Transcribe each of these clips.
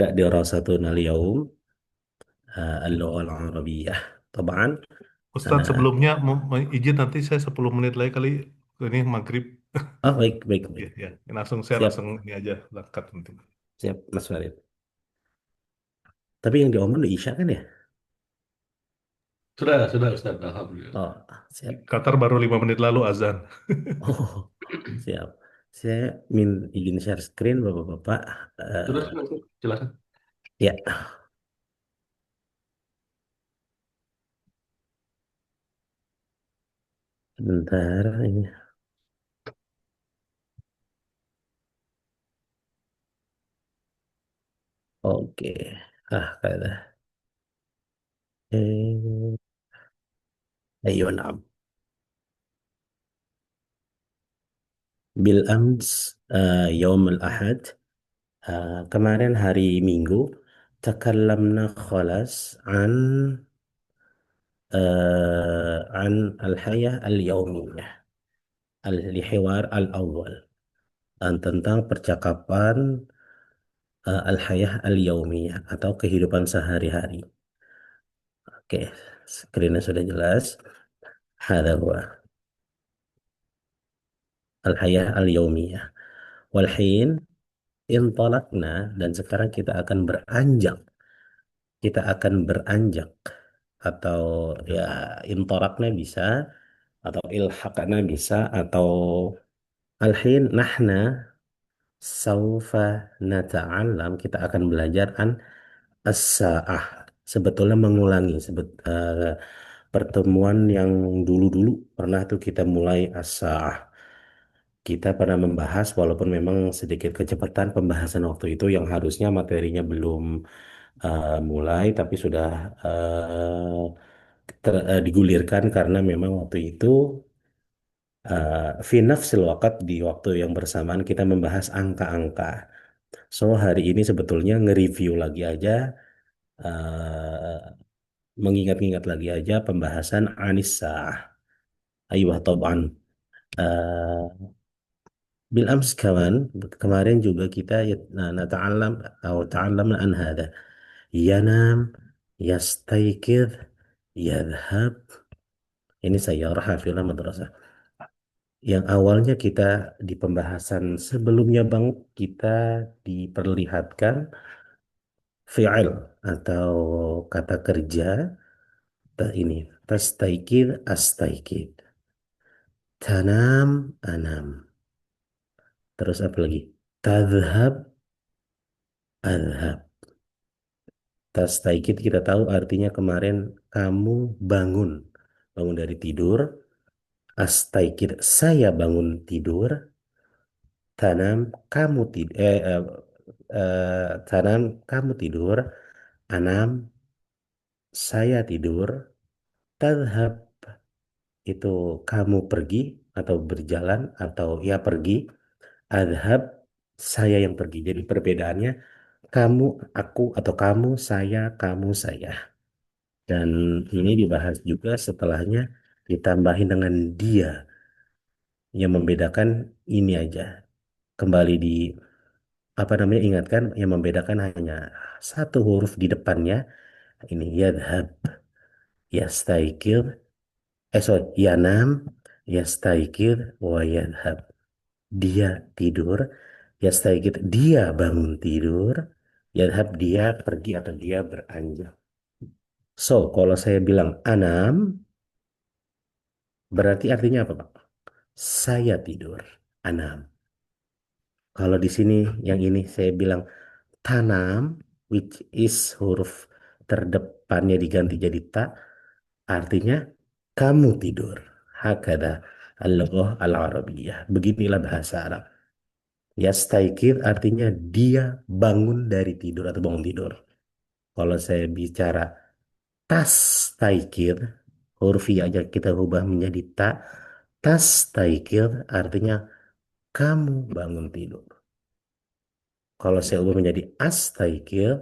نبدأ دراستنا اليوم اللغة العربية. طبعا Ustadz أنا sebelumnya izin nanti saya 10 menit lagi kali ini maghrib. baik baik Ya, baik. ya. Saya langsung Siap ini aja berangkat nanti. siap Mas Farid. Tapi yang diomongin udah Isya kan ya? Sudah Ustadz, Alhamdulillah. Oh siap. Qatar baru 5 menit lalu azan. Oh siap. Saya izin share screen Bapak-bapak. Sudah, Eh, sudah, silakan. ya, sebentar ini. Oke. Kata. Ayo na'am. Bil ams يوم الأحد. Kemarin hari Minggu تكلمنا خلاص عن الحياة اليومية الحوار الأول tentang percakapan al-hayah al-yaumiyah atau kehidupan sehari-hari. Oke, screennya sudah jelas. Hada huwa al-hayah al-yaumiyah. Walhin intalakna, dan sekarang kita akan beranjak atau ya intoraknya bisa atau ilhaqna bisa atau alhin nahna saufa nata'allam, kita akan belajar as-sa'ah. Sebetulnya mengulangi pertemuan yang dulu-dulu pernah tuh kita mulai as-sa'ah. Kita pernah membahas walaupun memang sedikit kecepatan pembahasan waktu itu yang harusnya materinya belum mulai tapi sudah digulirkan karena memang waktu itu fi nafsil waqt, di waktu yang bersamaan kita membahas angka-angka. So hari ini sebetulnya nge-review lagi aja, eh, mengingat-ingat lagi aja pembahasan Anissa. Ayuh Toban. Bil ams kawan, kemarin juga kita nata'allam atau ta'allamna an hada. Yanam, yastaykir, yadhhab. Ini saya hafillah madrasah. Yang awalnya kita di pembahasan sebelumnya Bang, kita diperlihatkan fi'il atau kata kerja ini tastaikid astaikid, tanam anam, terus apa lagi, tadhhab adhab. Tastaikid kita tahu artinya kemarin kamu bangun, bangun dari tidur. Astaikid saya bangun tidur. Tanam kamu tidur, tanam kamu tidur. Anam saya tidur. Tadhab itu kamu pergi atau berjalan atau ya pergi. Adhab saya yang pergi. Jadi perbedaannya kamu aku atau kamu saya. Dan ini dibahas juga setelahnya ditambahin dengan dia, yang membedakan ini aja. Kembali di apa namanya, ingatkan yang membedakan hanya satu huruf di depannya. Ini yadhab, yastaikir, sorry, yanam, yastaikir, wa yadhab. Dia tidur, yastaikir dia bangun tidur, yadhab dia pergi atau dia beranjak. So kalau saya bilang anam, berarti artinya apa Pak? Saya tidur, anam. Kalau di sini yang ini saya bilang tanam, which is huruf terdepannya diganti jadi ta, artinya kamu tidur. Hakada al-lughah al-arabiyah. Beginilah bahasa Arab. Yastaikir artinya dia bangun dari tidur atau bangun tidur. Kalau saya bicara tas taikir, huruf ya aja kita ubah menjadi ta. Tas taikir artinya kamu bangun tidur. Kalau saya ubah menjadi astaikir,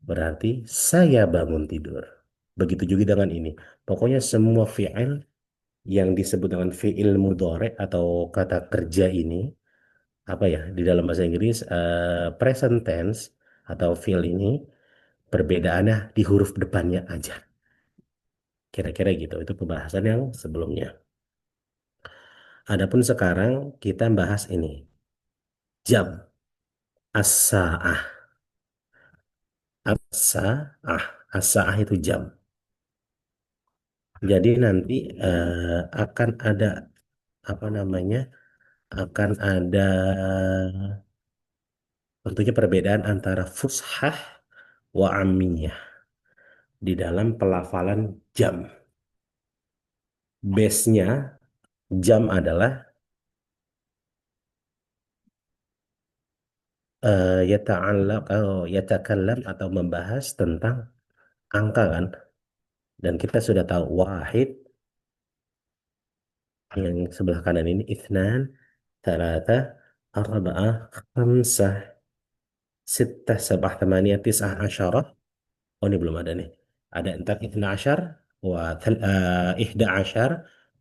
berarti saya bangun tidur. Begitu juga dengan ini. Pokoknya semua fi'il yang disebut dengan fi'il mudhari atau kata kerja ini, apa ya, di dalam bahasa Inggris present tense, atau fiil ini perbedaannya di huruf depannya aja. Kira-kira gitu. Itu pembahasan yang sebelumnya. Adapun sekarang kita bahas ini. Jam. As-sa'ah. As-sa'ah. As-sa'ah itu jam. Jadi nanti akan ada apa namanya? Akan ada tentunya perbedaan antara fushah wa ammiyah di dalam pelafalan jam. Base-nya jam adalah yatakallam atau membahas tentang angka kan. Dan kita sudah tahu wahid yang sebelah kanan ini ithnan, thalatha, arba'ah, khamsah, sittah, sab'ah, thamaniyah, tis'ah, asyarah. Oh ini belum ada nih. Ada entar ithna asyar ihda asyar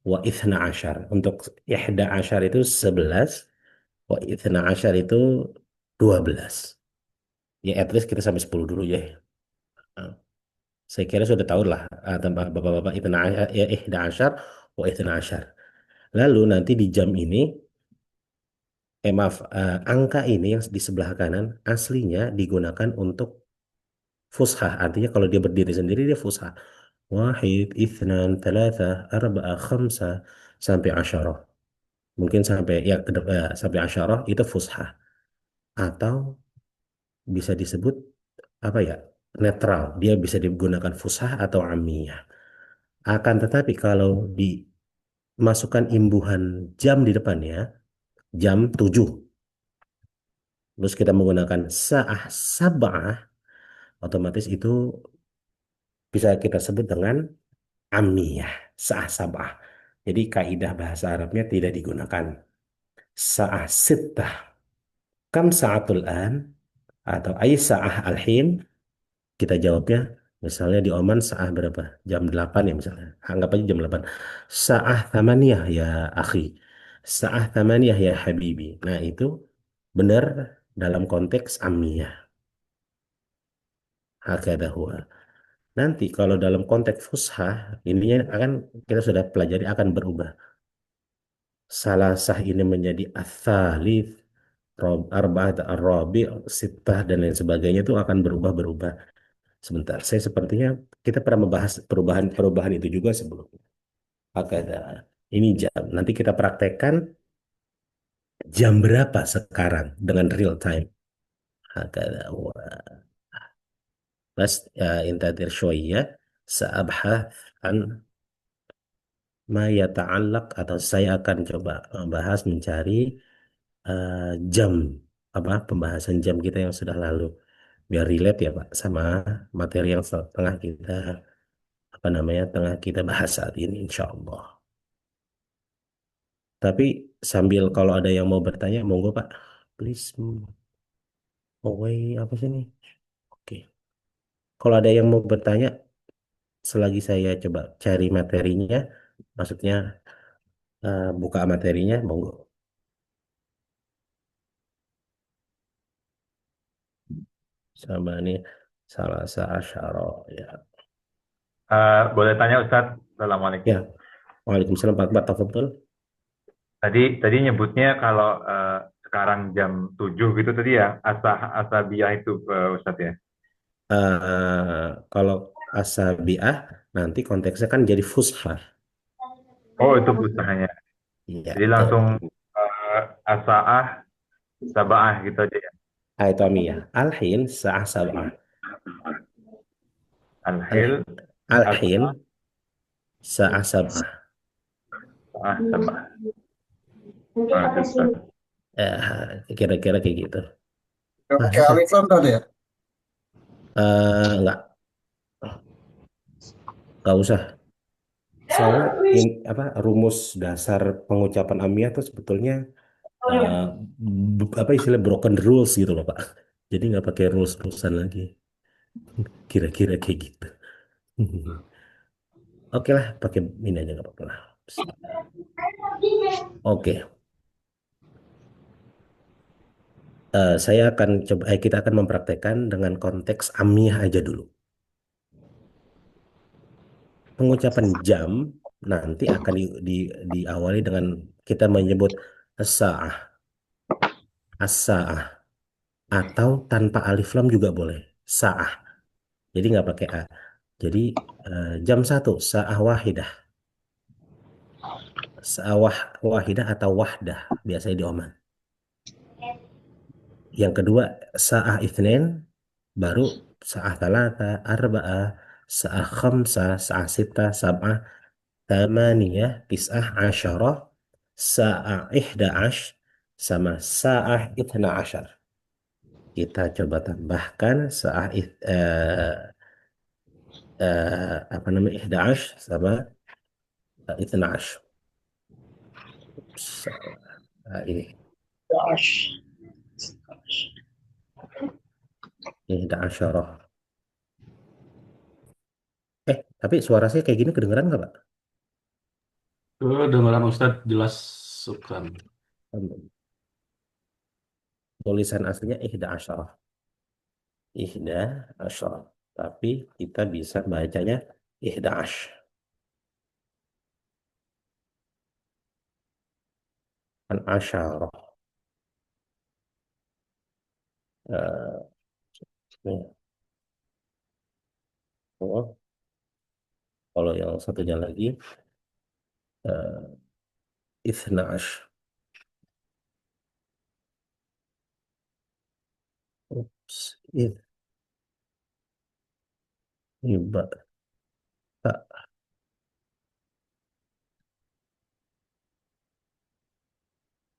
wa ithna asyar. Untuk ihda asyar itu 11, wa ithna asyar itu 12. Ya at least kita sampai 10 dulu ya. Nah, saya kira sudah tahu lah tentang bapak-bapak ithna asyar, ya ihda asyar wa ithna asyar. Lalu nanti di jam ini, maaf, angka ini yang di sebelah kanan aslinya digunakan untuk fushah. Artinya kalau dia berdiri sendiri dia fushah. Wahid, ithnan, thalatha, arba'ah, khamsa, sampai asyarah. Mungkin sampai ya sampai asyarah itu fushah. Atau bisa disebut apa ya? Netral. Dia bisa digunakan fushah atau amiyah. Akan tetapi kalau dimasukkan imbuhan jam di depannya, jam 7. Terus kita menggunakan sa'ah sab'ah, otomatis itu bisa kita sebut dengan amiyah, sa'ah sab'ah. Jadi kaidah bahasa Arabnya tidak digunakan. Sa'ah sittah, kam sa'atul an, atau ay sa'ah al-hin, kita jawabnya, misalnya di Oman sa'ah berapa? Jam 8 ya misalnya. Anggap aja jam 8. Sa'ah thamaniyah ya akhi. Sa'ah thamaniyah ya habibi. Nah itu benar dalam konteks amiyah. Hakada huwa. Nanti kalau dalam konteks fushah, ininya akan kita sudah pelajari akan berubah. Salasah ini menjadi atsalits, arba'at ar-rabi', sittah dan lain sebagainya itu akan berubah-berubah. Sebentar, saya sepertinya kita pernah membahas perubahan-perubahan itu juga sebelumnya. Hakada. Ini jam. Nanti kita praktekkan jam berapa sekarang dengan real time. Hakada. Bas intadir syوية سأبحث عن ma yata'allaq atau saya akan coba membahas mencari eh, jam apa pembahasan jam kita yang sudah lalu biar relate ya Pak sama materi yang tengah kita apa namanya tengah kita bahas saat ini insya Allah. Tapi sambil kalau ada yang mau bertanya monggo Pak, please away apa sih nih? Oke. Kalau ada yang mau bertanya selagi saya coba cari materinya, maksudnya buka materinya monggo. Sama nih salah asyara ya. Boleh tanya Ustadz, Ya, Assalamualaikum. Waalaikumsalam Pak Akbar, tafadhol. Tadi nyebutnya kalau sekarang jam 7 gitu tadi ya, asabiah itu Ustadz ya. Kalau asabiah nanti konteksnya kan jadi fushah. Oh itu usahanya. Iya, Jadi betul. langsung uh, asaah, sabaah gitu aja ya. Itu amiyah. Al-hin sa'ah sab'ah. Al- Al-hil, Al-hin asaah, sa'ah sab'ah. sabaah. Nah, itu, Ustadz. Kira-kira kayak gitu. Nggak Ah, pakai susah. alif lam tadi ya? Enggak, enggak usah. Soalnya apa rumus dasar pengucapan amiyah itu sebetulnya eh, apa istilah broken rules gitu loh Pak. Jadi nggak pakai rules-rulesan lagi. Kira-kira kayak gitu. Oke lah, pakai ini aja nggak apa-apa lah. Oke, Saya akan coba, kita akan mempraktekkan dengan konteks amiyah aja dulu. Pengucapan jam nanti akan diawali dengan kita menyebut as-sa'ah, as-sa'ah, atau tanpa alif lam juga boleh, sa'ah. Jadi nggak pakai a. Jadi jam satu, sa'ah wahidah, sa'ah wahidah atau wahdah biasanya di Oman. Yang kedua, sa'ah itsnain, baru sa'ah talata, arba'ah, sa'ah khamsah, sa'ah sita, sab'ah, thamaniyah, tis'ah, asyarah, sa'ah ihda sama sa'ah ithna asyar. Kita coba tambahkan sa'ah apa namanya, ihda sama ithna ini Dash. ihda asyarah. Tapi suara saya kayak gini kedengeran nggak, Pak? Kedengaran Ustadz jelas Sukran. Tulisan aslinya ihda asyarah. Ihda asyarah. Tapi kita bisa bacanya ihda kan asyarah. Eh, nih. Oh, kalau yang satunya lagi eh, ithna Ups, iba tak.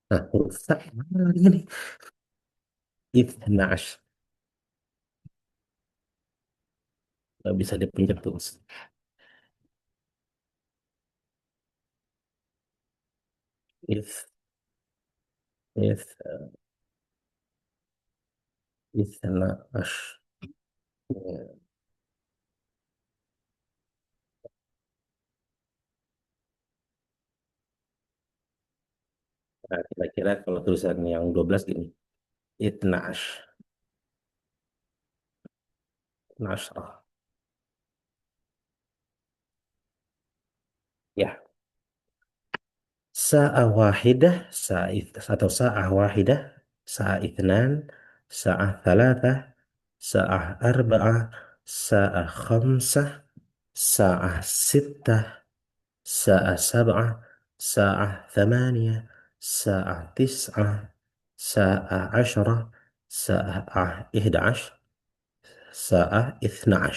Nah, huruf tak mana lagi nih? Ithna nggak bisa dipencet terus. If, if, ithna Nah, kira-kira kalau tulisan yang 12 gini. Ithna Nasrah. Ya, sa'ah wahidah, atau sa'ah wahidah, sa'ah ithnan, sa'ah thalatha, sa'ah arba'ah, sa'ah khamsah, sa'ah sittah, sa'ah sab'ah, sa'ah thamaniyah, sa'ah tis'ah, sa'ah asyrah, sa'ah ihda sa'ah ithna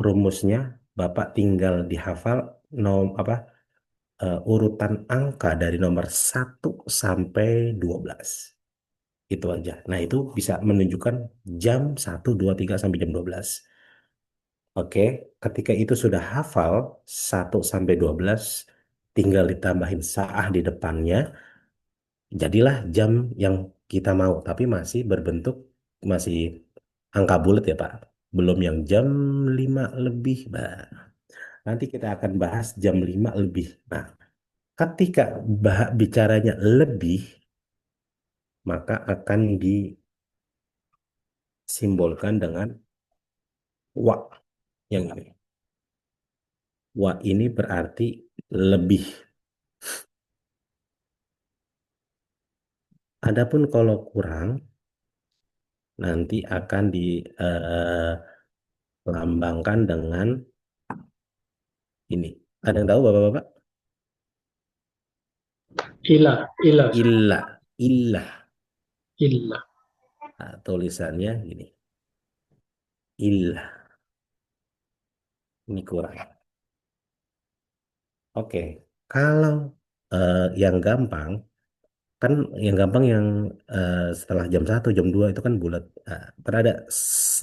Rumusnya Bapak tinggal dihafal apa urutan angka dari nomor 1 sampai 12. Itu aja. Nah, itu bisa menunjukkan jam 1, 2, 3 sampai jam 12. Oke, ketika itu sudah hafal 1 sampai 12, tinggal ditambahin saah di depannya, jadilah jam yang kita mau, tapi masih berbentuk, masih angka bulat ya Pak. Belum yang jam 5 lebih. Nah, nanti kita akan bahas jam 5 lebih. Nah, ketika bicaranya lebih, maka akan disimbolkan dengan wa yang ini. Wa ini berarti lebih. Adapun kalau kurang, nanti akan dilambangkan dengan ini. Ada yang tahu Bapak-Bapak? Ila, ila, Illa, illa. illa. Nah, tulisannya gini. Illa. Ini kurang. Oke. Kalau yang gampang, kan yang gampang yang setelah jam 1 jam 2 itu kan bulat. Berada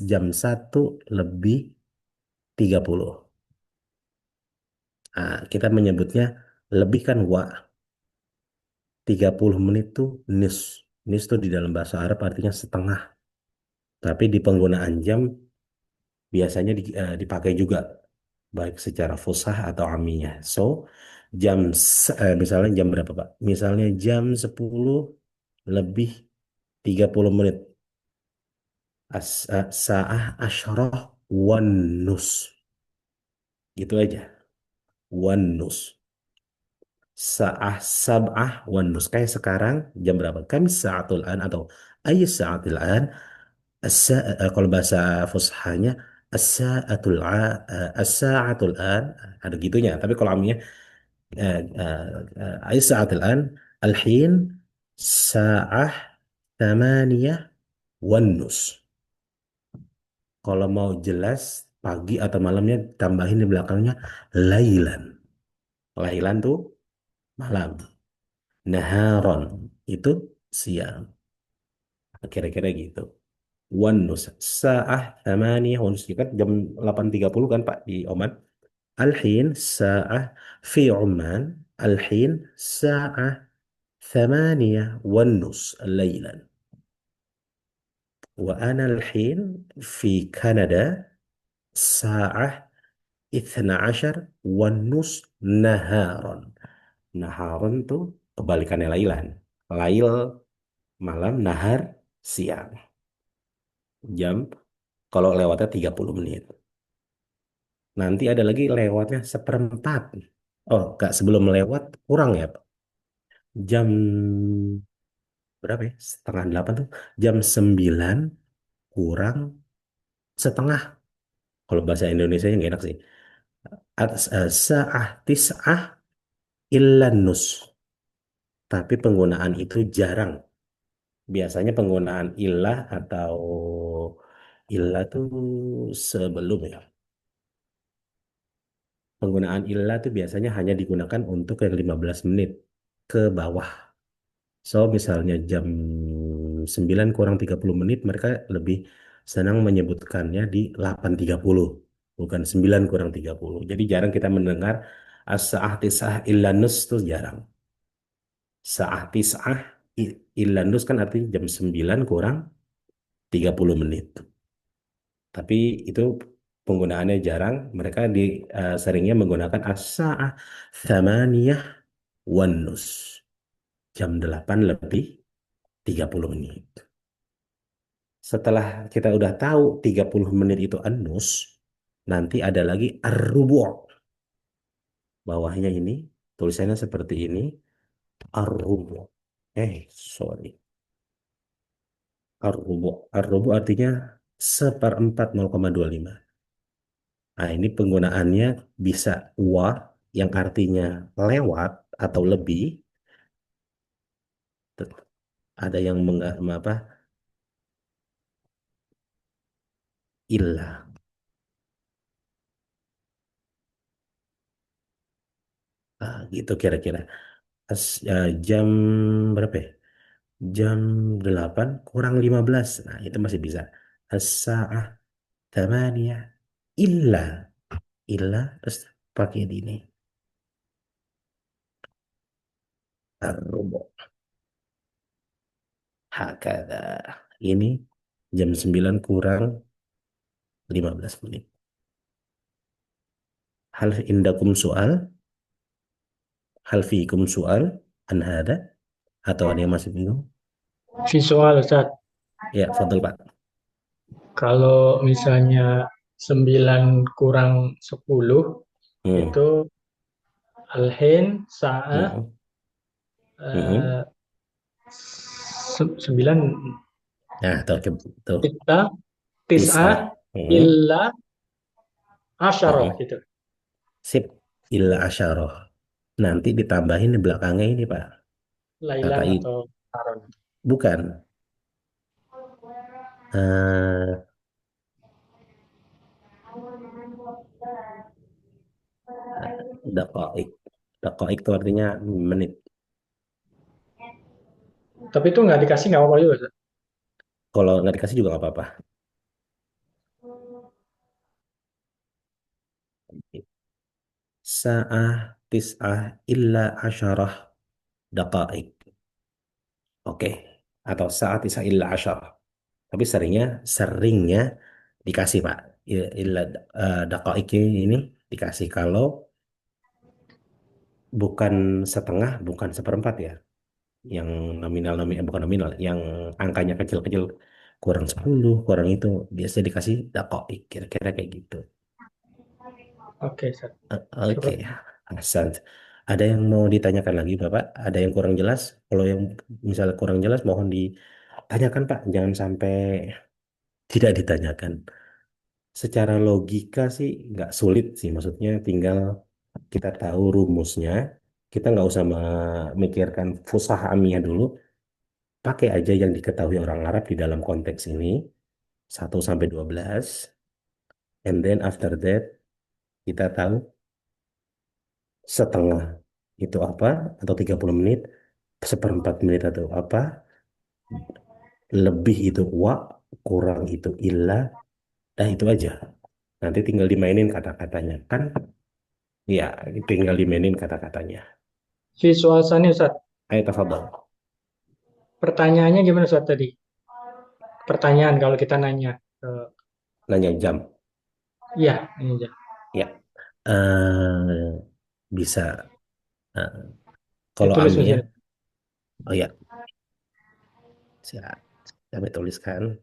jam 1 lebih 30. Kita menyebutnya lebih kan wa. 30 menit tuh nis. Nis tuh di dalam bahasa Arab artinya setengah. Tapi di penggunaan jam biasanya dipakai juga baik secara fusah atau amiyah. So, misalnya jam berapa Pak? Misalnya jam 10 lebih 30 menit. Sa'ah asyarah wan nus. Gitu aja. Wan nus. Sa'ah sab'ah wan nus. Kayak sekarang jam berapa? Kami sa'atul an atau ayu sa'atul an. Kalau bahasa fushahnya as-sa'atul an ada gitunya. Tapi kalau amnya ayu sa'atul an al-hin sa'ah thamaniyah wan nus. Kalau mau jelas pagi atau malamnya tambahin di belakangnya lailan. Lailan tuh malam. Naharon itu siang. Kira-kira gitu. Wanus sa'ah thamaniyah wanus kan jam 8.30 kan Pak di Oman. Al-hin sa'ah fi Oman. Al-hin sa'ah thamaniyah wanus lailan. Wa ana al-hin fi Kanada sa'ah 12 wanus naharon. Naharon tuh kebalikannya lailan. Lail malam, nahar siang. Jam kalau lewatnya 30 menit. Nanti ada lagi lewatnya seperempat. Oh, Kak, sebelum lewat kurang ya, Pak. Jam berapa ya? Setengah 8 tuh. Jam 9 kurang setengah. Kalau bahasa Indonesia nggak enak sih. Sa'ah tis'ah illa nus. Tapi penggunaan itu jarang. Biasanya penggunaan ilah atau ilah tuh sebelum ya. Penggunaan ilah tuh biasanya hanya digunakan untuk yang 15 menit ke bawah. So, misalnya jam 9 kurang 30 menit, mereka lebih senang menyebutkannya di 8.30, bukan 9 kurang 30. Jadi jarang kita mendengar as-sa'ah tis'ah illa nus tuh jarang. Sa'ah tis'ah illa nus kan artinya jam 9 kurang 30 menit. Tapi itu penggunaannya jarang. Mereka seringnya menggunakan as-sa'ah thamaniyah wan nus. Jam 8 lebih 30 menit. Setelah kita udah tahu 30 menit itu an-nus, nanti ada lagi ar-rubu'. Bawahnya ini, tulisannya seperti ini, ar-rubu'. Sorry. Ar-rubu'. Ar-rubu' artinya seperempat 0,25. Nah, ini penggunaannya bisa wa yang artinya lewat atau lebih. Ada yang apa? Ilah. Nah, gitu kira-kira. Jam berapa ya? Jam 8 kurang 15. Nah, itu masih bisa. As-sa'ah thamaniyah illa. Illa terus pakai di ini. Ar-rubu'. Hakada. Ini jam 9 kurang 15 menit. Hal indakum soal? Hal fiikum soal? An hada? Atau ada yang masih bingung? Visual Ustaz. Ya, fadl Pak. Kalau misalnya 9 kurang 10 Hmm. itu alhin sa'ah Hmm. Hmm. eh, 9 Nah, tuh. kita Tis'ah. tis'ah Hmm. illa asyarah Hmm. gitu. Sip. Illa asyarah. Nanti ditambahin di belakangnya ini, Pak. Kata Lailan atau taron. bukan. Eh, Daqaik. Daqaik itu artinya menit. Tapi itu nggak dikasih nggak apa-apa juga Ustaz. Kalau nggak dikasih juga nggak apa-apa. Sa'ah tis'ah illa asyarah daqaik. Oke. Atau sa'ah tis'ah illa asyarah. Tapi seringnya dikasih, Pak. Illa daqaik ini dikasih kalau bukan setengah, bukan seperempat ya. yang nominal nominal bukan nominal, yang angkanya kecil-kecil kurang 10 kurang itu biasa dikasih dakoik kira-kira kayak gitu. Oke, Ustaz. Oke, Syukur. Hasan. Ada yang mau ditanyakan lagi, Bapak? Ada yang kurang jelas? Kalau yang misalnya kurang jelas, mohon ditanyakan, Pak. Jangan sampai tidak ditanyakan. Secara logika sih nggak sulit sih. Maksudnya tinggal kita tahu rumusnya. Kita nggak usah memikirkan fusahamnya dulu. Pakai aja yang diketahui orang Arab di dalam konteks ini. 1 sampai 12. And then after that, kita tahu setengah itu apa atau 30 menit, seperempat menit atau apa, lebih itu wa, kurang itu illa, dah itu aja. Nanti tinggal dimainin kata-katanya. Kan ya tinggal dimainin kata-katanya. Visual Sani, Ustaz. Ayo tafadhol. Pertanyaannya gimana, Ustaz, tadi? Pertanyaan kalau kita nanya. Nanya jam. Iya, ini aja. Ya. eh bisa. eh, kalau Ditulis amnya, mesin. oh ya, siap. Kami tuliskan.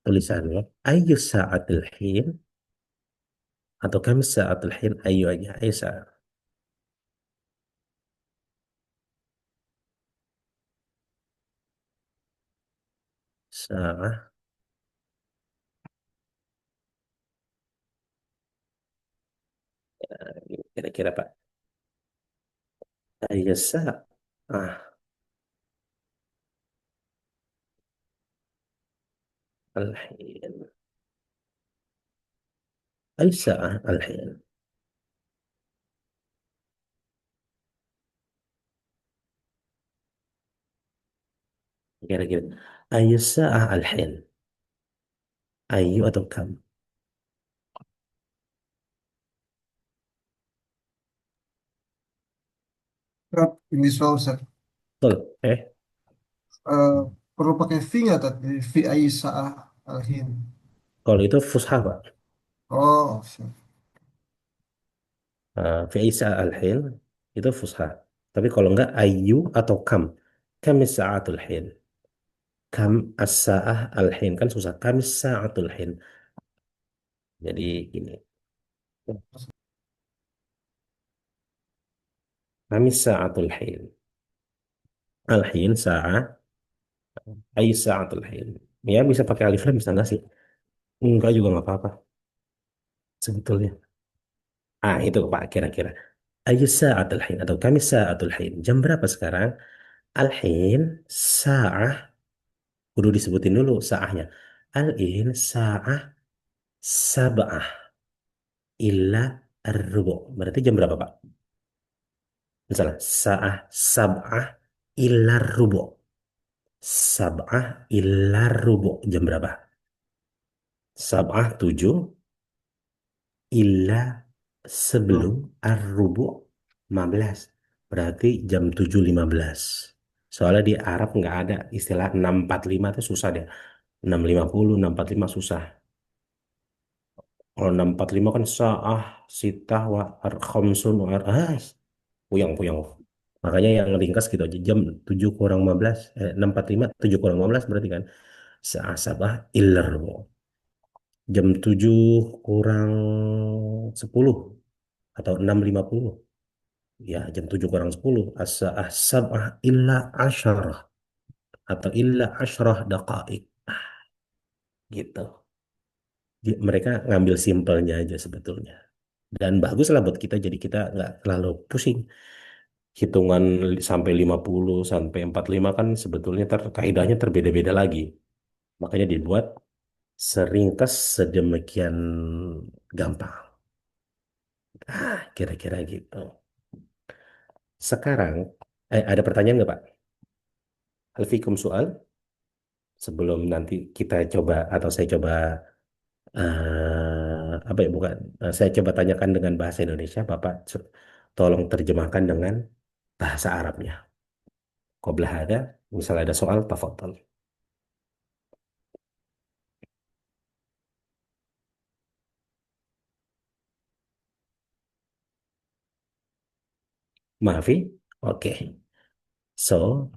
Tulisannya ayu sa'atil hin atau kami sa'atil hin ayu aja ayu sa'at. Sa'ah kira-kira Pak. Ayu sa'ah al-hin. Ayu sa'ah al-hin. Kira-kira ayu sa'ah al-hin. Ayu atau kam? Rap, ini soal Ustaz. Betul. Eh, perlu pakai V nggak tadi? V Aisyah Alhin. Kalau itu fusha Pak. Oh, siap. Fi Isa al-hin itu fusha. Tapi kalau enggak ayu atau kam sa'atul hin. Kam as-sa'ah al-hin kan susah. Kam sa'atul hin. Jadi ini. Kam sa'atul hin. Al-hin sa'ah. Ayu sa'atul hin. Ya bisa pakai alif lam bisa enggak sih? Enggak juga enggak apa-apa sebetulnya. Itu Pak kira-kira. Ayu sa'atul hin atau kam sa'atul hin. Jam berapa sekarang? Al-hin sa'ah. Kudu disebutin dulu sa'ahnya. Al-in sa'ah sab'ah illa ar-rubu. Berarti jam berapa, Pak? Misalnya, sa'ah sab'ah illa rubu. Sab'ah illa rubu. Jam berapa? Sab'ah 7 illa sebelum ar-rubu 15. Berarti jam 7.15. Soalnya di Arab nggak ada istilah 6.45 itu susah deh. 6.50, 6.45 susah. Kalau 6.45 kan sa'ah sitah wa khamsun wa puyang-puyang. Makanya yang ringkas gitu aja jam 7 kurang 15 6.45 7 kurang 15 berarti kan sa'ah sabah illar jam 7 kurang 10 atau 6.50 ya jam 7 kurang 10 as-sa'ah sabah illa asyarah atau illa asyarah daqaik gitu. Mereka ngambil simpelnya aja sebetulnya. Dan bagus lah buat kita jadi kita nggak terlalu pusing hitungan sampai 50 sampai 45 kan sebetulnya kaidahnya terbeda-beda lagi makanya dibuat seringkas sedemikian gampang kira-kira gitu sekarang ada pertanyaan nggak Pak? Alfikum soal sebelum nanti kita coba atau saya coba apa ya bukan saya coba tanyakan dengan bahasa Indonesia Bapak tolong terjemahkan dengan bahasa Arabnya. Qabla hada, misal ada soal, tafadhal. Maafi? Oke. So,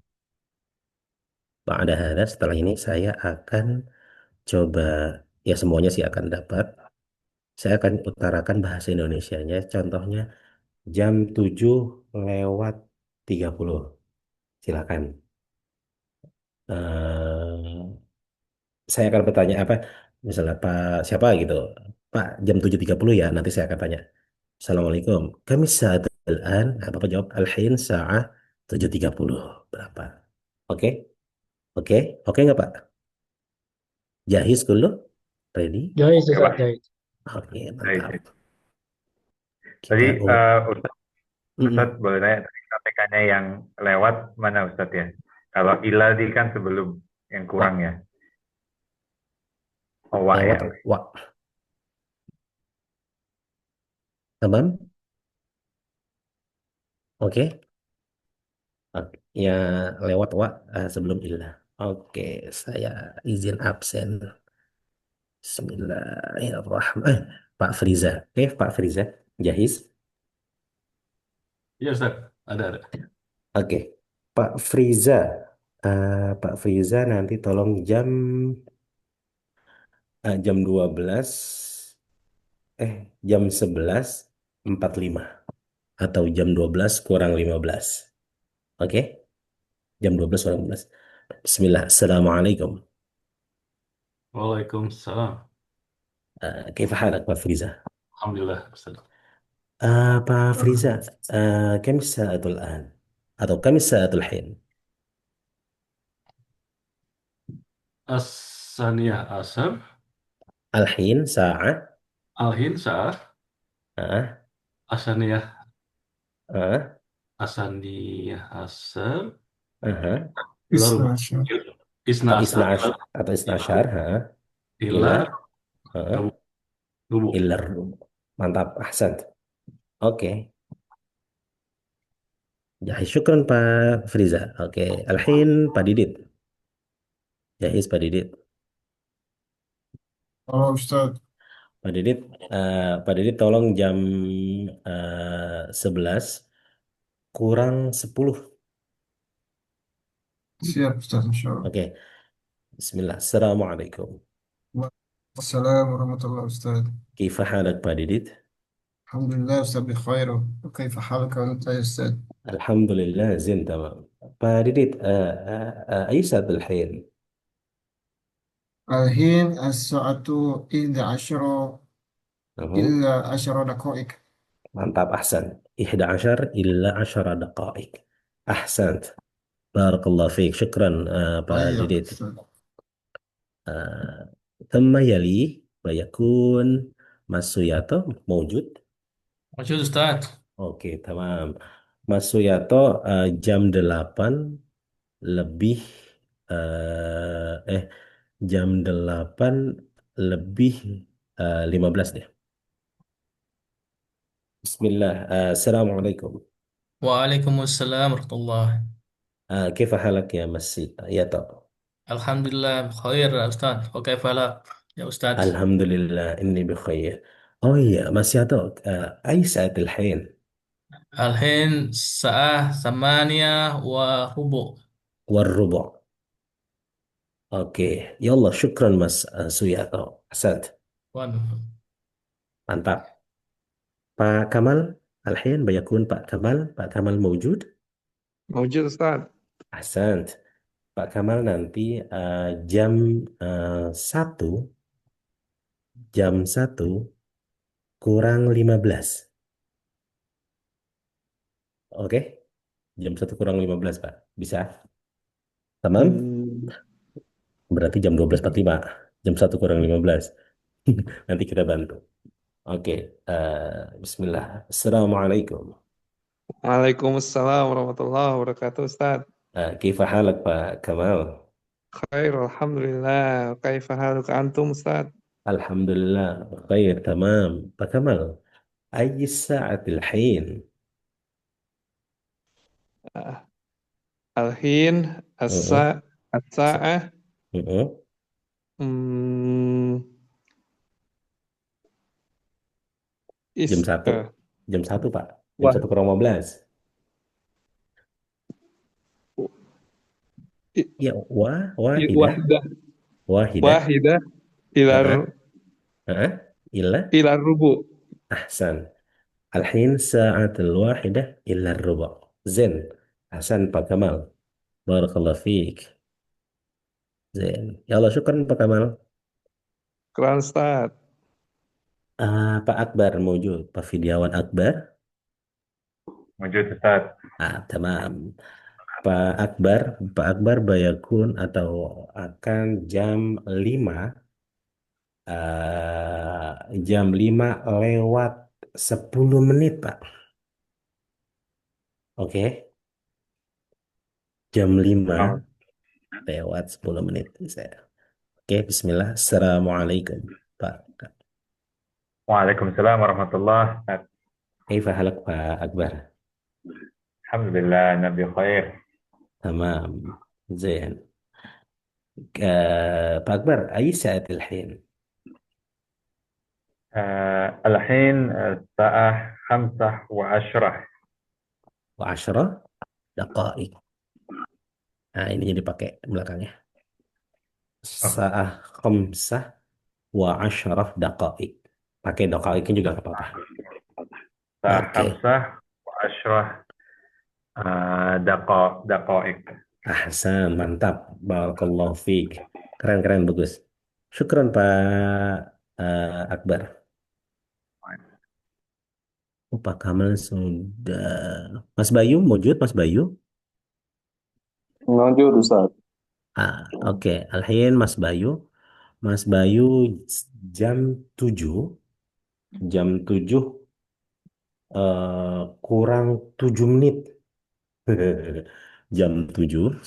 setelah ini saya akan coba, ya semuanya sih akan dapat. Saya akan utarakan bahasa Indonesianya. Contohnya jam 7:30. Silakan. Eh, saya akan bertanya apa, misalnya Pak siapa gitu. Pak, jam 7:30 ya, nanti saya akan tanya. Assalamualaikum. Kami saat al-an, Bapak jawab, al-hin sa'ah 7:30. Berapa? Oke? Oke? Oke nggak Pak? Jahis dulu? Ready? Jais, Ya, Ustaz, Pak. jais. Oke, Baik. mantap. Tadi Kita Ustadz Mm-mm. boleh tanya tadi KPK-nya yang lewat mana Ustadz ya? Kalau ila di kan sebelum yang kurang Wak, ya. Oh, wa ya. lewat wak. Tamam? Oke? Oke. Ya, lewat wak sebelum ilah. Oke, saya izin absen. Bismillahirrahmanirrahim. Pak Friza. Oke, Pak Friza. Jahis? Iya Ustaz, ada. Oke. Pak Friza. Pak Friza nanti tolong jam 12 eh jam 11:45 atau jam 12 kurang 15. Oke? Jam 12 kurang 15. Bismillah. Assalamualaikum. Waalaikumsalam. كيف حالك Pak Friza? Alhamdulillah Ustaz. Pak Friza, كم الساعة الآن؟ atau كم الساعة الحين؟ As-saniyah asar, الحين ساعة. alhin sa'ah, آه asaniyah, آه asaniyah asar, آه lalu Isna Asyar. isna atau asar, isna ashar, ila, ila, rubu, ah, rubu. ilar. Mantap, ahsan. Oke, jahis syukran Pak Friza. Oke, alhin Pak Didit. Jahis Pak Didit. Oh Ustadz, Pak Didit tolong jam 11 kurang 10. siap Ustadz Insya Allah. Oke, Bismillah. Assalamualaikum. Wassalamualaikum warahmatullahi Ustadz. Kaifa halak Pak Didit? Alhamdulillah Ustadz bikhair. Kaifa halka wa anta ya Ustadz? Alhamdulillah, zin tamam. Pak Didit, أي ساعة الحين؟ Alhin as-sa'atu ida asyara أهو. illa asyara daqaik. mantap ahsan 11 ila 10 دقائق ahsant barakallahu fiik syukran Pak Baik Didit. Ustadz. آه، ثم يلي ويكون Mas Suyato mewujud. Maksud Ustaz. Oke, tamam. Mas Suyato jam 8 lebih eh eh, jam 8 lebih 15 deh. Bismillah. Assalamualaikum. Waalaikumsalam warahmatullahi. كيف حالك يا Mas Yato? Alhamdulillah, khair ya Ustaz. Oke, falak ya Ustaz. Alhamdulillah ini بخير. Oh iya, Mas Yato, أي ساعة الحين؟ Alhin sa'ah samania wa rubu. والربع. Oke, يلا شكرا Mas Suyato. أحسنت. Waduh. Mantap. Pak Kamal, الحين بيكون Pak Kamal موجود. موجود أستاذ. أحسنت. Pak Kamal nanti jam 1 kurang 15. Oke, jam 1 kurang 15 Pak. Bisa? Tamam? Hmm, Berarti jam 12:45. Jam 1 kurang 15. Nanti kita bantu. Oke, Bismillah. Assalamualaikum. Waalaikumsalam warahmatullahi wabarakatuh Ustaz. كيف حالك Pak Kamal? Khair, Alhamdulillah. Kaifa haluka antum Ustaz? Alhamdulillah. Khair, tamam. Pak Kamal, أي الساعة الحين؟ Ah, Alhin, Uh-uh. as-sa'ah, Uh-uh. hmm, Jam is, 1. Jam 1 Pak. Jam wah, 1 kurang 15. I- Ya, wahidah, Wahidah. wahidah. Wahidah. Ilar Heeh, heeh. Ila, ilar rubu. ahsan. Al-hin sa'atul wahidah illa ruba. Zen. Ahsan Pak Kamal. Barakallah fiik. Zen. Ya Allah, syukran Pak Kamal. Keren Ustaz. Pak Akbar mewujud. Pak Fidiawan Akbar. Wujud Ustaz. Tamam. Pak Akbar, Pak Akbar bayakun atau akan jam 5 lewat 10 menit, Pak. Oke, jam 5 Oh, lewat 10 menit. Oke, bismillah. Assalamualaikum, Pak. Waalaikumsalam warahmatullahi wabarakatuh. Kaifa halak, Pak Akbar? Alhamdulillah, Nabi khair. Tamam. Zain. Pak Akbar, أي ساعة الحين؟ الحين الساعة 5:10. وعشرة دقائق. Nah, ini jadi pakai belakangnya. Oh, Sa'ah khamsah wa asyarah daqaik. Pakai daqaiknya juga nggak apa-apa. الساعة Oke. 5:10 دقائق. Ahsan, mantap. Barakallahu fiik. Keren-keren, bagus. Syukran Pak Akbar. Pak Kamal sudah. Mas Bayu, wujud Mas Bayu? Lanjut Ustaz. Oke. Alhin Mas Bayu. Mas Bayu jam 7. Jam 7 kurang 7 menit. Jam 7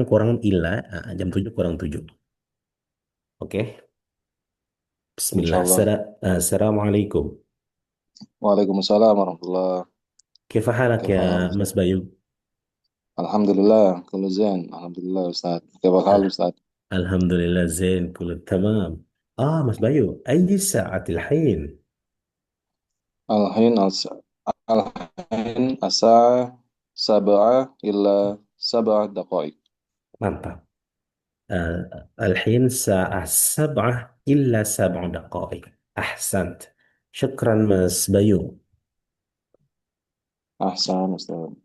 kurang ila. Jam 7 kurang 7. Oke. Bismillah. Insyaallah. Assalamualaikum. Waalaikumsalam warahmatullahi. كيف حالك كيف حال يا Ustaz? مس بايو؟ الحمد لله كله زين الحمد لله أستاذ كيف الحال ال- أستاذ؟ الحمد لله زين كله تمام. مس بايو، أي ساعة الحين؟ الحين الحين الساعة 7 إلى 7 دقائق. mantap. الحين الساعة 7 إلا 7 دقائق. أحسنت. شكرا مس بايو. أحسن أستاذ.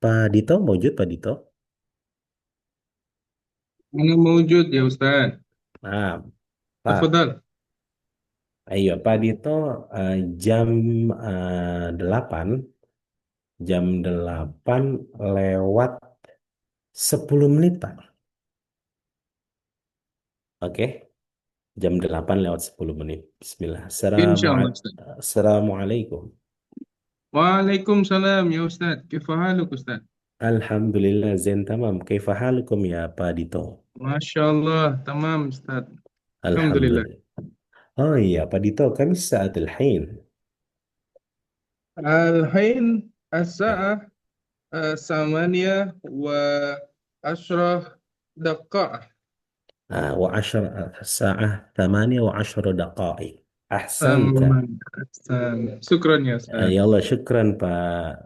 Pak Dito موجود Pak Dito? Ana mewujud ya Ustaz. Pak. Tafadhal. Ayo Pak Dito, jam 8 lewat 10 menit Pak. Oke. Jam 8 lewat 10 menit. Bismillah. Insyaallah Ustaz. Assalamualaikum. Waalaikumsalam ya Ustaz. Kaifa haluk Ustaz? Alhamdulillah zain tamam. Kaifa halukum ya Pak Dito? Masya Allah, tamam Ustaz. Alhamdulillah. Alhamdulillah. Oh iya Pak Dito, kami saat الحين. Al-Hain as-sa'ah samania wa ashrah daqa'ah. وعشر الساعة 18 دقائق. أحسنت. Syukran ya Ustaz. Ya Allah, syukran Pak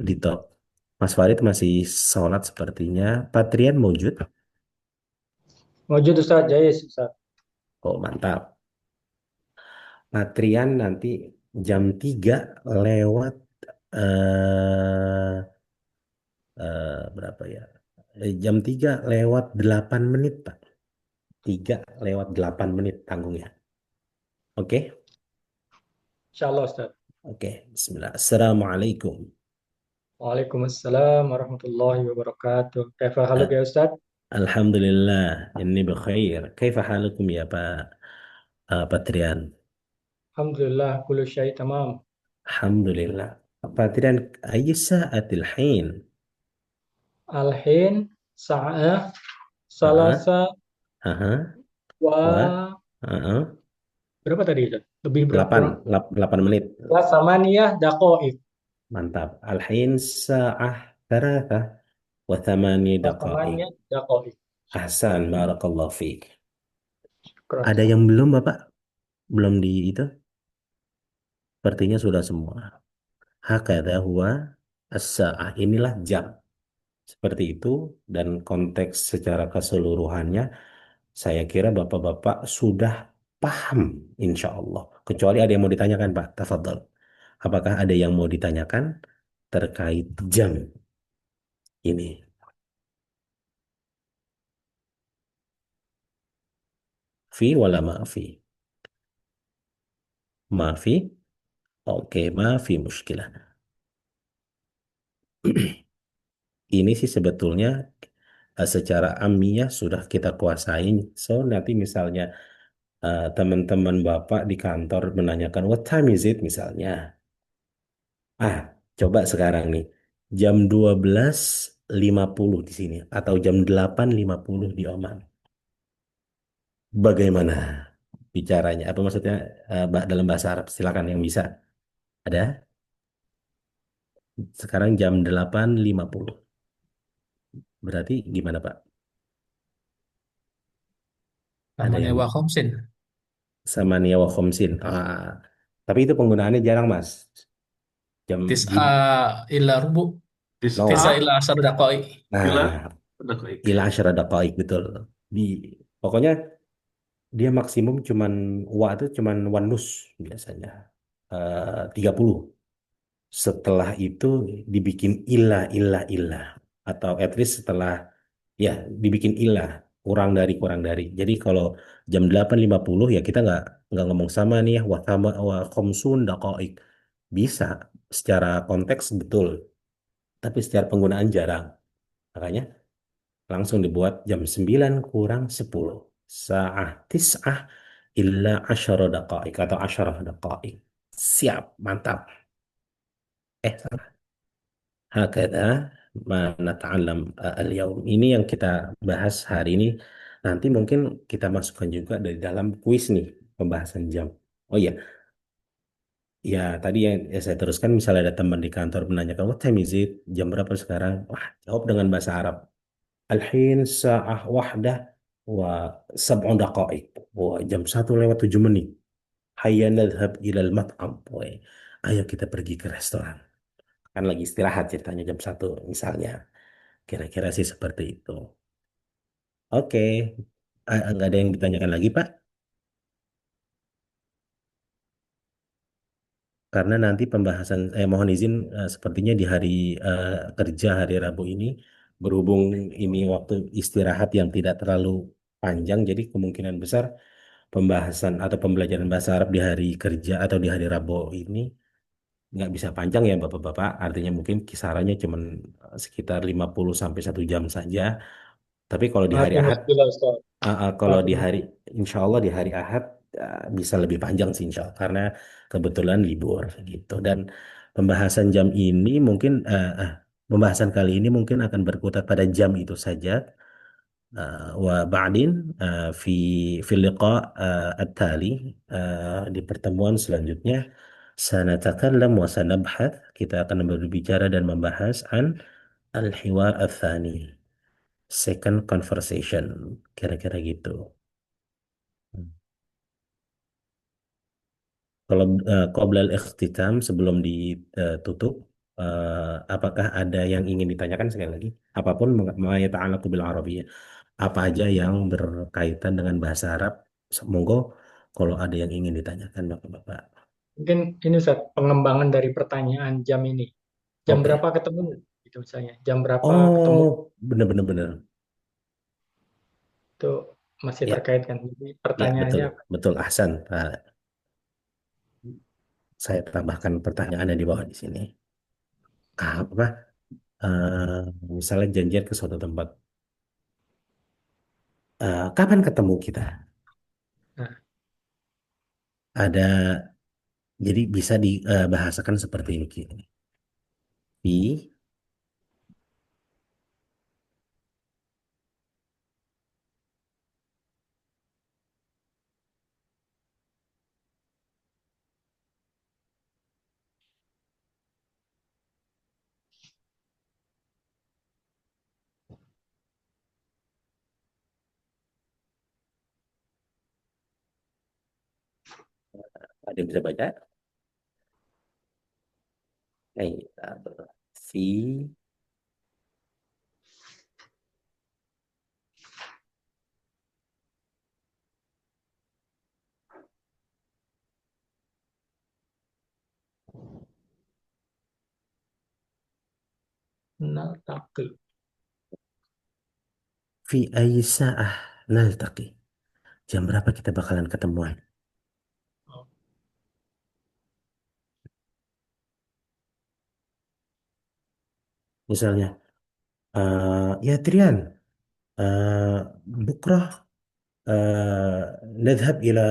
Dito. Mas Farid masih sholat sepertinya. Patrian mewujud. Wujud Ustaz, Jais Ustaz. Oh, mantap. Patrian nanti jam 3 lewat eh berapa ya? Jam 3 lewat 8 menit, Pak. 3 lewat 8 menit tanggungnya. Oke? Insyaallah Ustaz. Oke, bismillah. Assalamualaikum. Waalaikumsalam warahmatullahi wabarakatuh. Kaifa haluk ya Ustaz? Alhamdulillah, ini bikhair. Kaifa halukum ya Pak Patrian? Alhamdulillah, kullu syai tamam. Alhamdulillah. Patrian, ayu sa'atil hin? Al-hin sa'ah salasa Aha. wa Wa? Aha. berapa tadi Ustaz? Lebih 8 berapa? 8 menit. Ya samaniyah daqa'iq. Mantap. Al-hin sa'ah 3 wa 8 Ya daqa'iq. samaniyah daqa'iq. Ahsan, barakallahu fiik. Syukran, Ada Ustaz. yang belum Bapak? Belum di itu? Sepertinya sudah semua. Hakadha huwa as-sa'ah. Inilah jam. Seperti itu, dan konteks secara keseluruhannya saya kira Bapak-Bapak sudah paham, insya Allah. Kecuali ada yang mau ditanyakan, Pak. Tafadhol. Apakah ada yang mau ditanyakan terkait jam ini? Fi wala maafi? Maafi? Oke, maafi muskilah. Ini sih sebetulnya secara amiyah sudah kita kuasain. So, nanti misalnya teman-teman Bapak di kantor menanyakan, what time is it misalnya. Ah, coba sekarang nih, jam 12.50 di sini atau jam 8.50 di Oman. Bagaimana bicaranya? Apa maksudnya dalam bahasa Arab? Silakan yang bisa. Ada? Sekarang jam 8.50. Berarti gimana, Pak? Ada Namanya yang Wakomsin. sama Nia wa khomsin. Tapi itu penggunaannya jarang, Mas. Jam Tis'a di ila rubu. Tis'a no. Tis'a ila asar daqai. ila Nah, daqaik. ila asyara daqaik betul. Di pokoknya dia maksimum cuman itu cuman wanus biasanya. 30. Setelah itu dibikin ilah atau at least setelah ya dibikin ilah kurang dari. Jadi kalau jam 8.50 ya kita nggak ngomong sama nih ya wa khamsun daqaik. Bisa secara konteks betul, tapi secara penggunaan jarang. Makanya langsung dibuat jam 9 kurang 10. Sa'ah tis'ah illa asyara daqaik atau asyarah daqaik. Siap, mantap. Salah. Hakada ma nata'allam al-yaum. Ini yang kita bahas hari ini. Nanti mungkin kita masukkan juga dari dalam kuis nih, pembahasan jam. Oh iya, ya tadi yang saya teruskan, misalnya ada teman di kantor menanyakan, what time is it? Jam berapa sekarang? Wah, jawab dengan bahasa Arab. Al-hin sa'ah wahdah wa sab'un daqaik. Wah, jam 1 lewat 7 menit. Hayya nadhhab ilal mat'am. Wah, ayo kita pergi ke restoran. Kan lagi istirahat ceritanya jam 1 misalnya. Kira-kira sih seperti itu. Oke, nggak ada yang ditanyakan lagi, Pak? Karena nanti pembahasan, mohon izin, sepertinya di hari kerja hari Rabu ini, berhubung ini waktu istirahat yang tidak terlalu panjang, jadi kemungkinan besar pembahasan atau pembelajaran bahasa Arab di hari kerja atau di hari Rabu ini nggak bisa panjang ya Bapak-Bapak. Artinya mungkin kisarannya cuma sekitar 50 sampai 1 jam saja. Tapi kalau di hari Maafin Ahad, muskilah Ustaz. kalau di Maafin. hari, insya Allah di hari Ahad bisa lebih panjang sih insya Allah karena kebetulan libur gitu. Dan pembahasan jam ini mungkin pembahasan kali ini mungkin akan berkutat pada jam itu saja. وبعدين في اللقاء التالي di pertemuan selanjutnya sanatakallam wa sanabhath, kita akan berbicara dan membahas an al-hiwar al-thani, second conversation, kira-kira gitu. Kalau qabla al-ikhtitam, sebelum ditutup, apakah ada yang ingin ditanyakan sekali lagi? Apapun ma yata'allaqu bil arabiyyah, apa aja yang berkaitan dengan bahasa Arab, monggo kalau ada yang ingin ditanyakan Bapak-Bapak. Mungkin ini Ustaz, pengembangan dari pertanyaan jam ini. Jam Oke. berapa ketemu? Gitu misalnya. Jam berapa ketemu? Oh, benar-benar benar. Itu masih Ya, terkait kan. Jadi ya betul, pertanyaannya betul Ahsan. Saya tambahkan pertanyaannya di bawah di sini. Apa? Misalnya janjian ke suatu tempat. Kapan ketemu kita? nah, Ada, jadi bisa dibahasakan seperti ini. Fi, ada yang bisa baca? Eh, fi Naltaqi. Fi ayyi sa'ah naltaqi. Jam berapa kita bakalan ketemuan? Misalnya, ya Trian, eh, bukrah nadhhab ila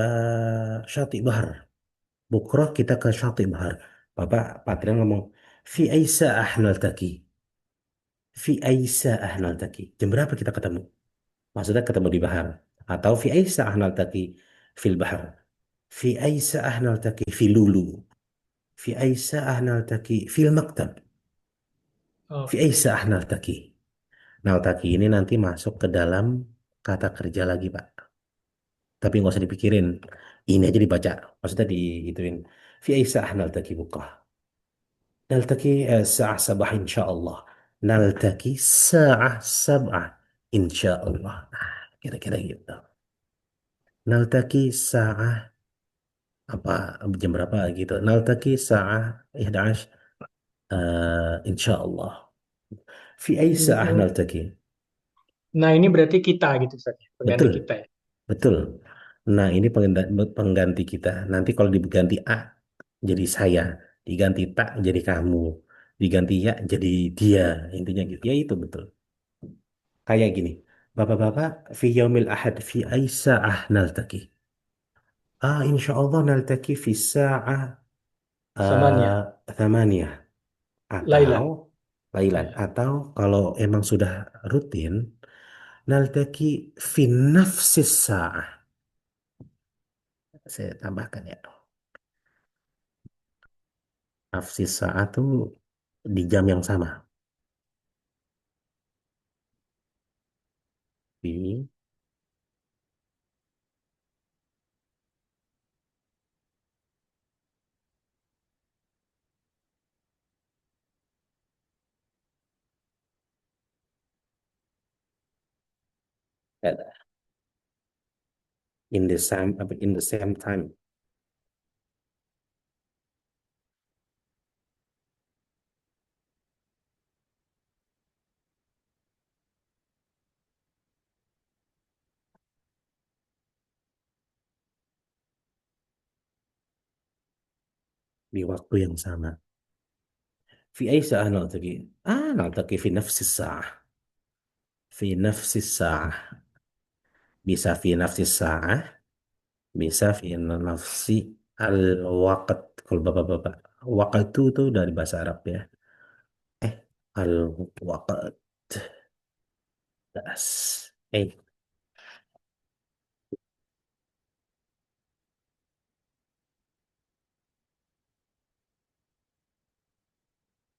syati bahar. Bukrah kita ke syati bahar. Pak Trian ngomong, fi ayyi sa'ah naltaqi. Fi ayyi sa'ah naltaqi. Jam berapa kita ketemu? Maksudnya ketemu di bahar. Atau fi ayyi sa'ah naltaqi fil bahar. Fi ayyi sa'ah naltaqi fi lulu. Fi ayyi sa'ah naltaqi fil maktab. Fi ayyi Oke. sa'ah naltaqi. Naltaqi ini nanti masuk ke dalam kata kerja lagi, Pak. Tapi nggak usah dipikirin. Ini aja dibaca. Maksudnya diituin. Fi ayyi sa'ah naltaqi bukrah. Naltaqi sa'ah sabah insyaallah. Naltaqi sa'ah sabah insyaallah. Nah, kira-kira gitu. Naltaqi sa'ah apa jam berapa gitu. Naltaqi sa'ah 11 insyaallah. Fi ayyi sa'ah Mm, naltaqi. Nah, ini berarti kita gitu Ustaz, ya, pengganti Betul, kita ya. betul. Nah, ini pengganti kita. Nanti kalau diganti A jadi saya, diganti tak jadi kamu, diganti ya jadi dia. Intinya gitu. Ya itu betul. Kayak gini. Bapak-bapak, fi yaumil ahad fi ay sa'ah naltaki. Insya Allah naltaki fi sa'ah Samanya, thamaniyah. Atau Lailan. Lailan. Ya. Atau kalau emang sudah rutin, naltaki fi nafsis sa'ah. Saya tambahkan ya. Nafsis sa'ah tuh di jam yang sama. Di in the same time. Di waktu yang sama. في أي ساعة نلتقي؟ نلتقي في نفس الساعة. في نفس الساعة. Bisa في نفس الساعة. Bisa في نفس الوقت. Kalau bapak-bapak. Waktu itu dari bahasa Arab ya. Eh, al-waqt. Das.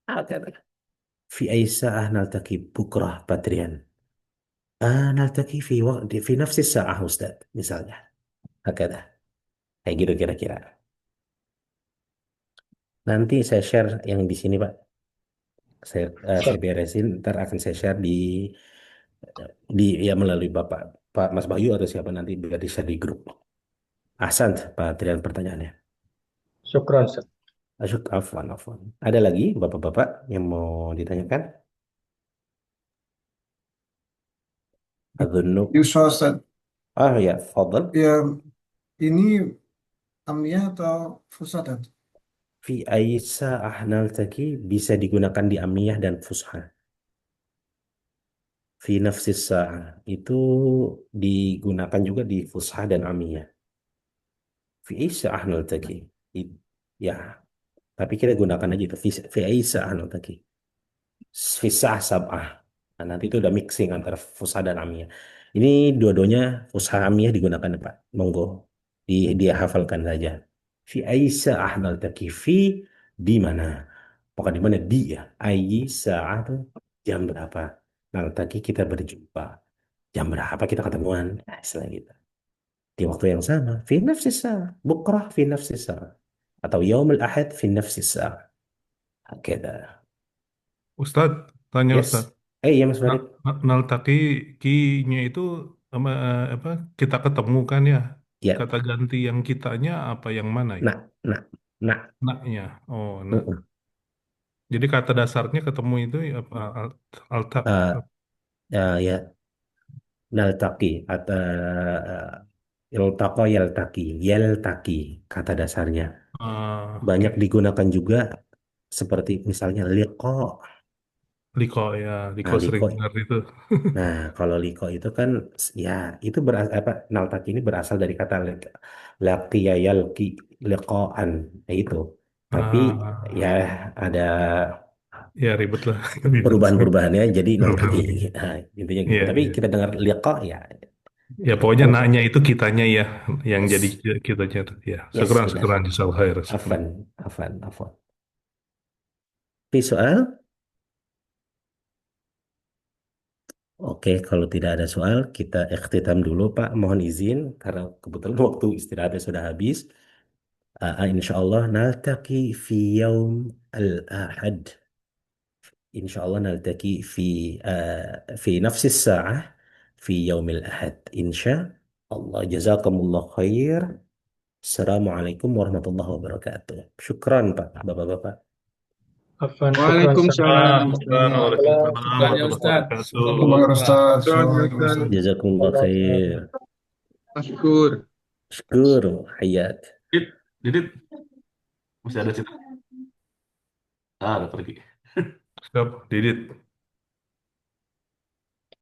هكذا. في أي ساعة نلتقي بكرة باتريان؟ نلتقي في نفس الساعة أستاذ misalnya. Hakada. Kayak gitu kira-kira. Nanti saya share yang di sini, Pak. Saya Siap. beresin, ntar akan saya share ya melalui Bapak, Pak Mas Bayu atau siapa nanti biar di share di grup. Ahsan, Pak Trian pertanyaannya. Syukron Ustaz. Asyuk, afwan, afwan. Ada lagi Bapak-Bapak yang mau ditanyakan? Adunuk. Yusuf Ustaz, Ya, fadal. ya ini amiyah atau fusat ya? Fi aisa ahnal taki bisa digunakan di amiyah dan fusha. Fi nafsis sa'ah itu digunakan juga di fusha dan amiyah. Fi aisa ahnal taki. Ya, tapi kita gunakan aja itu fi aisa ahnal taki. Fisah sab'ah. Nah, nanti itu udah mixing antara fusha dan amiyah. Ini dua-duanya fusha amiyah digunakan Pak. Monggo dia hafalkan saja. Fi aisa ahnal taki fi di mana? Bukan di mana di ya. Aisa itu jam berapa? Naltaki kita berjumpa. Jam berapa kita ketemuan? Nah, istilah gitu. Di waktu yang sama. Fi nafsis sa'ah. Bukrah fi nafsis sa'ah. Atau yaumul ahad fi nafsis sa'ah. Keda. Ustadz, tanya Yes. Ustadz. Iya Mas Farid. Naltaki ki-nya itu apa kita ketemu kan ya? Ya. Kata ganti yang kitanya apa yang mana ya? Nak, nak, nak. Naknya. Oh, nak. Mm-mm. Jadi kata dasarnya ketemu itu ya apa? Altak. Eh, ya naltaki atau iltaqo yaltaki kata dasarnya. Oke. Banyak digunakan juga seperti misalnya liqa. Liko ya, Liko Nah, sering liko. dengar itu. Nah, kalau liko itu kan ya itu apa naltaki ini berasal dari kata laqiya yalqi liqaan. Nah, itu. Tapi ya Ah, ada ya ribet lah, ribet. perubahan-perubahannya jadi naltaki. Benar-benar. Nah, intinya gitu. Iya, Tapi iya. kita dengar liqa ya Ya pokoknya liqa. nanya itu kitanya ya, yang jadi Yes. kitanya tuh. Ya, Yes, syukuran, benar. syukuran, jazakallahu khair, syukuran. Afan. Tapi soal, oke, kalau tidak ada soal, kita ikhtitam dulu, Pak. Mohon izin, karena kebetulan waktu istirahatnya sudah habis. Insya Allah, naltaki fi yaum al-ahad. Insya Allah, naltaki fi nafsis sa'ah fi yaum al-ahad. Insya Allah, jazakumullah khair. Assalamualaikum warahmatullahi wabarakatuh. Syukran, Pak, Bapak-Bapak. Afwan, syukran, Waalaikumsalam Ah, Ustaz. syukran, warahmatullahi waalaikumsalam Syukran ya warahmatullahi Ustaz. wabarakatuh. Jazakallah Waalaikumsalam khairan. Ustaz. wabarakatuh. Waalaikumsalam. Jazakumullah khair. Masykur. Syukur, hayat. Didit, Didit, masih ada cerita? Ah, udah pergi. Siap, Didit.